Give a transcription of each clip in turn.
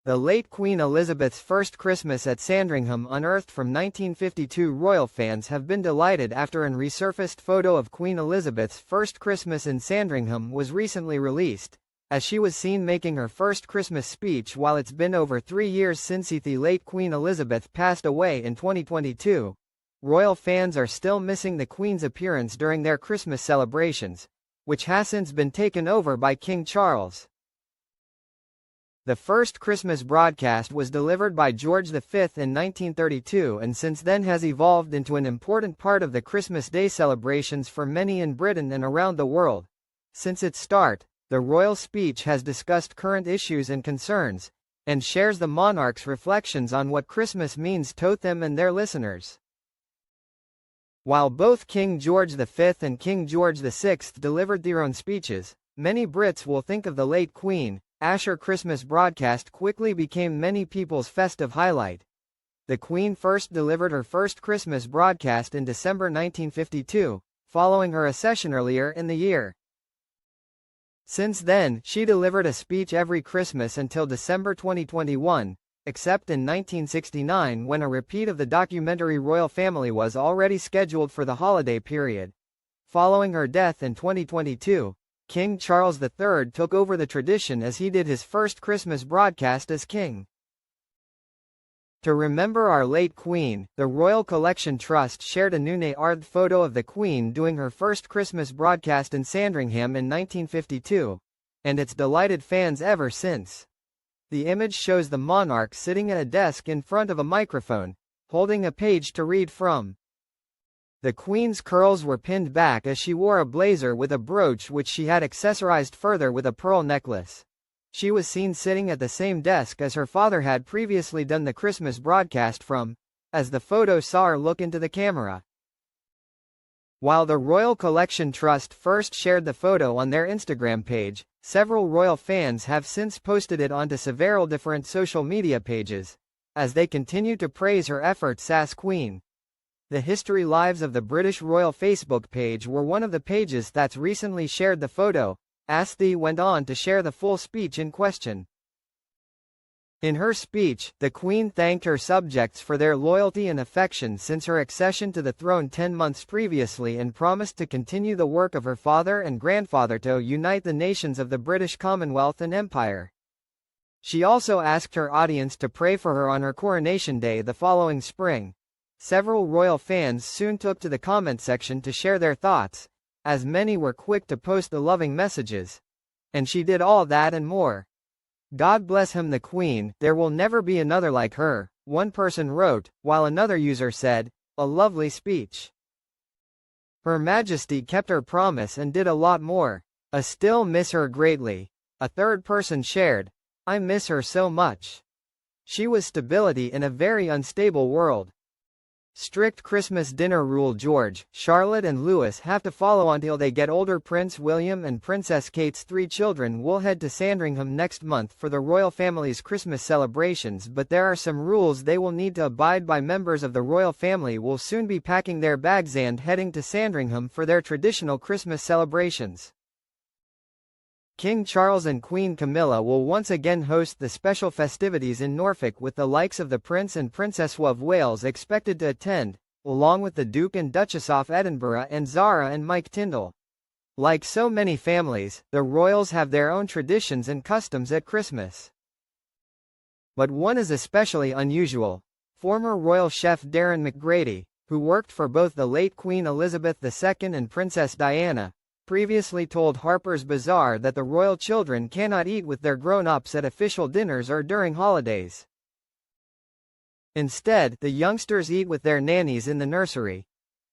The late Queen Elizabeth's first Christmas at Sandringham, unearthed from 1952. Royal fans have been delighted after an resurfaced photo of Queen Elizabeth's first Christmas in Sandringham was recently released, as she was seen making her first Christmas speech. While it's been over 3 years since the late Queen Elizabeth passed away in 2022, royal fans are still missing the Queen's appearance during their Christmas celebrations, which has since been taken over by King Charles. The first Christmas broadcast was delivered by George V in 1932 and since then has evolved into an important part of the Christmas Day celebrations for many in Britain and around the world. Since its start, the royal speech has discussed current issues and concerns, and shares the monarch's reflections on what Christmas means to them and their listeners. While both King George V and King George VI delivered their own speeches, many Brits will think of the late Queen. Asher Christmas broadcast quickly became many people's festive highlight. The Queen first delivered her first Christmas broadcast in December 1952, following her accession earlier in the year. Since then, she delivered a speech every Christmas until December 2021, except in 1969 when a repeat of the documentary Royal Family was already scheduled for the holiday period. Following her death in 2022, King Charles III took over the tradition as he did his first Christmas broadcast as king. To remember our late Queen, the Royal Collection Trust shared a newly-arthed photo of the Queen doing her first Christmas broadcast in Sandringham in 1952, and it's delighted fans ever since. The image shows the monarch sitting at a desk in front of a microphone, holding a page to read from. The Queen's curls were pinned back as she wore a blazer with a brooch which she had accessorized further with a pearl necklace. She was seen sitting at the same desk as her father had previously done the Christmas broadcast from, as the photo saw her look into the camera. While the Royal Collection Trust first shared the photo on their Instagram page, several royal fans have since posted it onto several different social media pages, as they continue to praise her efforts as Queen. The History Lives of the British Royal Facebook page were one of the pages that's recently shared the photo, as they went on to share the full speech in question. In her speech, the Queen thanked her subjects for their loyalty and affection since her accession to the throne 10 months previously and promised to continue the work of her father and grandfather to unite the nations of the British Commonwealth and Empire. She also asked her audience to pray for her on her coronation day the following spring. Several royal fans soon took to the comment section to share their thoughts, as many were quick to post the loving messages. And she did all that and more. God bless him the Queen, there will never be another like her, one person wrote, while another user said, a lovely speech. Her Majesty kept her promise and did a lot more. I still miss her greatly. A third person shared, I miss her so much. She was stability in a very unstable world. Strict Christmas dinner rule. George, Charlotte and Louis have to follow until they get older. Prince William and Princess Kate's 3 children will head to Sandringham next month for the royal family's Christmas celebrations, but there are some rules they will need to abide by. Members of the royal family will soon be packing their bags and heading to Sandringham for their traditional Christmas celebrations. King Charles and Queen Camilla will once again host the special festivities in Norfolk, with the likes of the Prince and Princess of Wales expected to attend, along with the Duke and Duchess of Edinburgh and Zara and Mike Tyndall. Like so many families, the royals have their own traditions and customs at Christmas. But one is especially unusual. Former royal chef Darren McGrady, who worked for both the late Queen Elizabeth II and Princess Diana, previously told Harper's Bazaar that the royal children cannot eat with their grown-ups at official dinners or during holidays. Instead, the youngsters eat with their nannies in the nursery.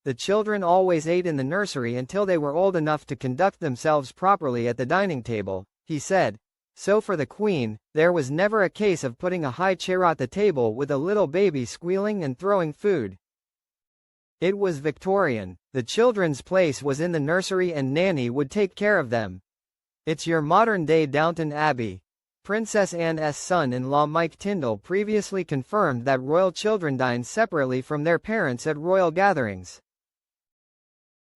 The children always ate in the nursery until they were old enough to conduct themselves properly at the dining table, he said. So for the Queen, there was never a case of putting a high chair at the table with a little baby squealing and throwing food. It was Victorian. The children's place was in the nursery and nanny would take care of them. It's your modern-day Downton Abbey. Princess Anne's son-in-law Mike Tyndall previously confirmed that royal children dine separately from their parents at royal gatherings.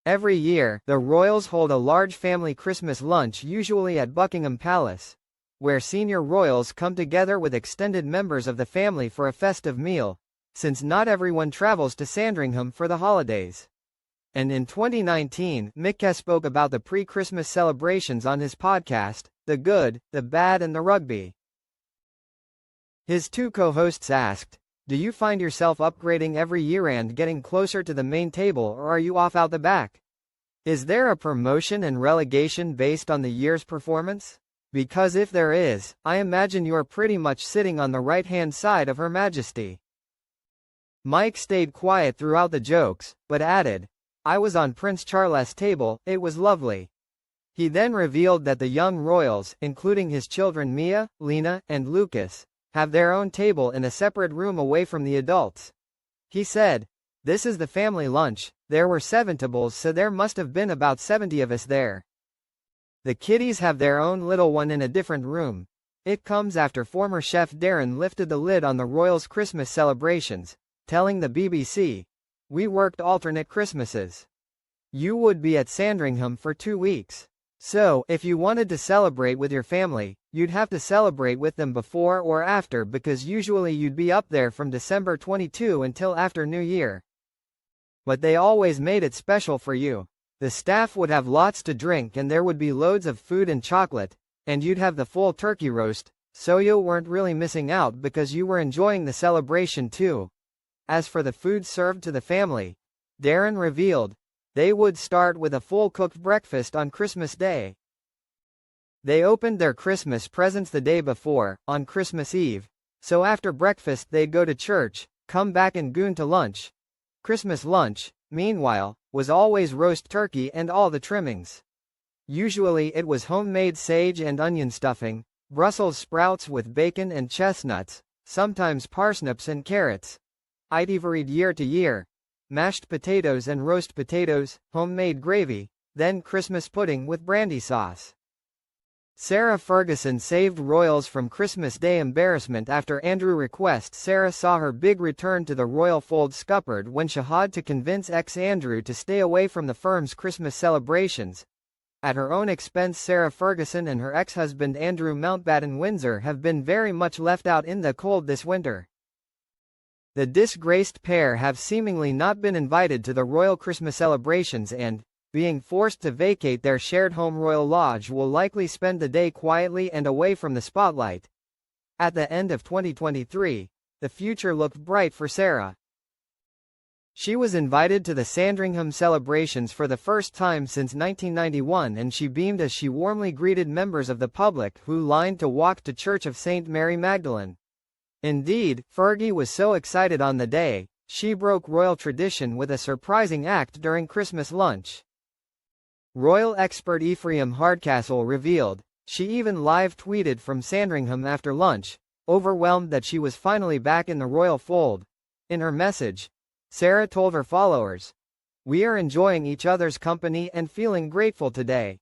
Every year, the royals hold a large family Christmas lunch, usually at Buckingham Palace. where senior royals come together with extended members of the family for a festive meal, since not everyone travels to Sandringham for the holidays. And in 2019, Mick spoke about the pre-Christmas celebrations on his podcast, The Good, the Bad and the Rugby. His two co-hosts asked, "Do you find yourself upgrading every year and getting closer to the main table, or are you off out the back? Is there a promotion and relegation based on the year's performance? Because if there is, I imagine you're pretty much sitting on the right-hand side of Her Majesty." Mike stayed quiet throughout the jokes, but added, "I was on Prince Charles' table, it was lovely." He then revealed that the young royals, including his children Mia, Lena, and Lucas, have their own table in a separate room away from the adults. He said, "This is the family lunch, there were 7 tables, so there must have been about 70 of us there. The kiddies have their own little one in a different room. It comes after former chef Darren lifted the lid on the royals' Christmas celebrations, telling the BBC, 'We worked alternate Christmases. You would be at Sandringham for 2 weeks. So, if you wanted to celebrate with your family, you'd have to celebrate with them before or after because usually you'd be up there from December 22 until after New Year. But they always made it special for you. The staff would have lots to drink and there would be loads of food and chocolate, and you'd have the full turkey roast, so you weren't really missing out because you were enjoying the celebration too.' As for the food served to the family, Darren revealed, they would start with a full-cooked breakfast on Christmas Day. They opened their Christmas presents the day before, on Christmas Eve, so after breakfast they'd go to church, come back and goon to lunch. Christmas lunch, meanwhile, was always roast turkey and all the trimmings. Usually it was homemade sage and onion stuffing, Brussels sprouts with bacon and chestnuts, sometimes parsnips and carrots. It varied year to year. Mashed potatoes and roast potatoes, homemade gravy, then Christmas pudding with brandy sauce. Sarah Ferguson saved royals from Christmas Day embarrassment after Andrew request. Sarah saw her big return to the royal fold scuppered when she had to convince ex-Andrew to stay away from the firm's Christmas celebrations. At her own expense, Sarah Ferguson and her ex-husband Andrew Mountbatten Windsor have been very much left out in the cold this winter. The disgraced pair have seemingly not been invited to the royal Christmas celebrations and, being forced to vacate their shared home Royal Lodge, will likely spend the day quietly and away from the spotlight. At the end of 2023, the future looked bright for Sarah. She was invited to the Sandringham celebrations for the first time since 1991 and she beamed as she warmly greeted members of the public who lined to walk to Church of St. Mary Magdalene. Indeed, Fergie was so excited on the day, she broke royal tradition with a surprising act during Christmas lunch. Royal expert Ephraim Hardcastle revealed, she even live-tweeted from Sandringham after lunch, overwhelmed that she was finally back in the royal fold. In her message, Sarah told her followers, "We are enjoying each other's company and feeling grateful today.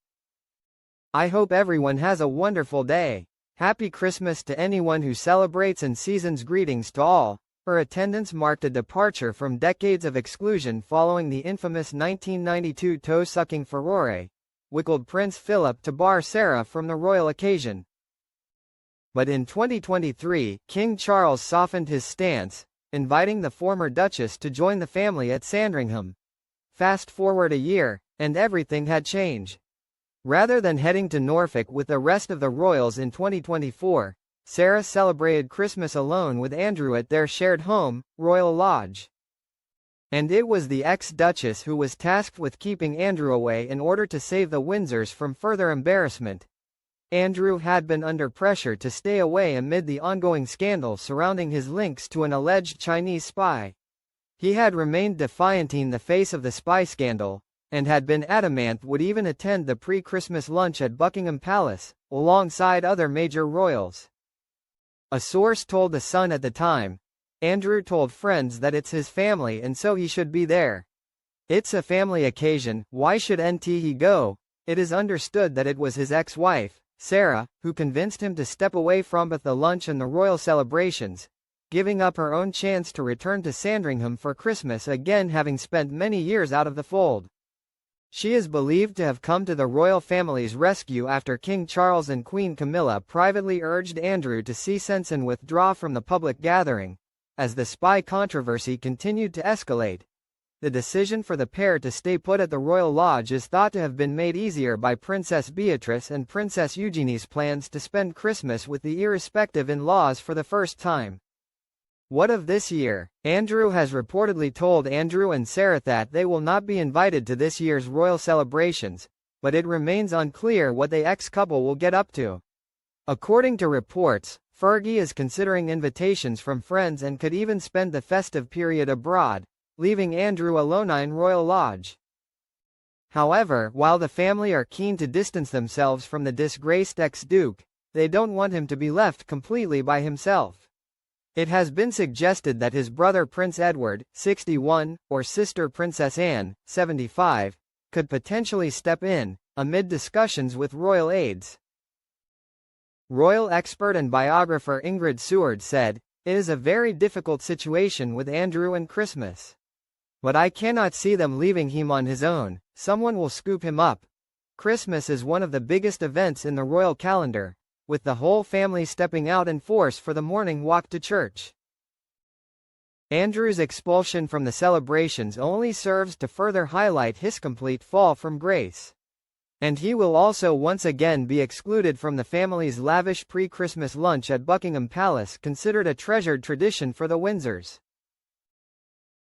I hope everyone has a wonderful day. Happy Christmas to anyone who celebrates and season's greetings to all." Her attendance marked a departure from decades of exclusion following the infamous 1992 toe-sucking furore, wickled Prince Philip to bar Sarah from the royal occasion. But in 2023, King Charles softened his stance, inviting the former Duchess to join the family at Sandringham. Fast forward a year, and everything had changed. Rather than heading to Norfolk with the rest of the royals in 2024, Sarah celebrated Christmas alone with Andrew at their shared home, Royal Lodge. And it was the ex-Duchess who was tasked with keeping Andrew away in order to save the Windsors from further embarrassment. Andrew had been under pressure to stay away amid the ongoing scandal surrounding his links to an alleged Chinese spy. He had remained defiant in the face of the spy scandal, and had been adamant would even attend the pre-Christmas lunch at Buckingham Palace, alongside other major royals. A source told The Sun at the time, Andrew told friends that it's his family and so he should be there. It's a family occasion, why should he go? It is understood that it was his ex-wife, Sarah, who convinced him to step away from both the lunch and the royal celebrations, giving up her own chance to return to Sandringham for Christmas again, having spent many years out of the fold. She is believed to have come to the royal family's rescue after King Charles and Queen Camilla privately urged Andrew to cease and withdraw from the public gathering, as the spy controversy continued to escalate. The decision for the pair to stay put at the Royal Lodge is thought to have been made easier by Princess Beatrice and Princess Eugenie's plans to spend Christmas with the irrespective in-laws for the first time. What of this year? Andrew has reportedly told Andrew and Sarah that they will not be invited to this year's royal celebrations, but it remains unclear what the ex-couple will get up to. According to reports, Fergie is considering invitations from friends and could even spend the festive period abroad, leaving Andrew alone in Royal Lodge. However, while the family are keen to distance themselves from the disgraced ex-duke, they don't want him to be left completely by himself. It has been suggested that his brother Prince Edward, 61, or sister Princess Anne, 75, could potentially step in, amid discussions with royal aides. Royal expert and biographer Ingrid Seward said, "It is a very difficult situation with Andrew and Christmas. But I cannot see them leaving him on his own, someone will scoop him up. Christmas is one of the biggest events in the royal calendar, with the whole family stepping out in force for the morning walk to church." Andrew's expulsion from the celebrations only serves to further highlight his complete fall from grace. And he will also once again be excluded from the family's lavish pre-Christmas lunch at Buckingham Palace, considered a treasured tradition for the Windsors.